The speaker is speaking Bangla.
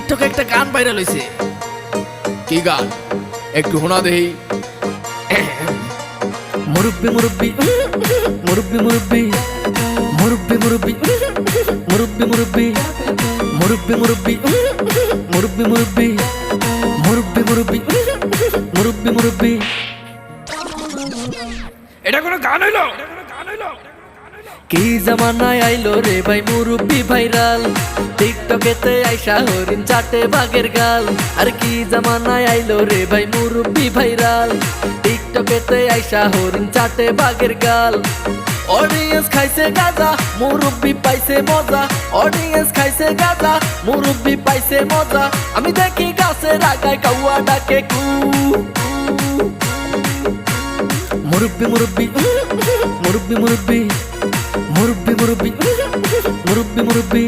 টিকটকে একটা গান ভাইরাল হইছে। কি গান একটু শোনা দেই। মুরব্বি মুরব্বি মুরব্বি মুরব্বি মুরব্বি মুরব্বি মুরব্বি মুরব্বি মুরব্বি মুরব্বি মুরব্বি মুরব্বি মুরব্বি মুরব্বি মুরব্বি মুরব্বি। এটা কোনো গান হইলো? কি জামানায় আইলো রে ভাই মুরব্বি ভাইরাল, টিকটকেতে আইসা হরিণ চাটে বাঘের গাল। আর কি জামানায় আইলো রে ভাই মুরব্বি ভাইরাল, টিকটকেতে আইসা হরিণ চাটে বাঘের গাল। অডিয়েন্স খাইছে গাঁজা, মুরব্বি পাইছে মজা। অডিয়েন্স খাইছে গাঁজা, মুরব্বি পাইছে মজা। আমি দেখি গাছের আগায় কাউয়া ডাকে কু। মুরব্বি মুরব্বি মুরব্বি মুরব্বি মুরব্বি মুরব্বি মুরব্বি মুরব্বি।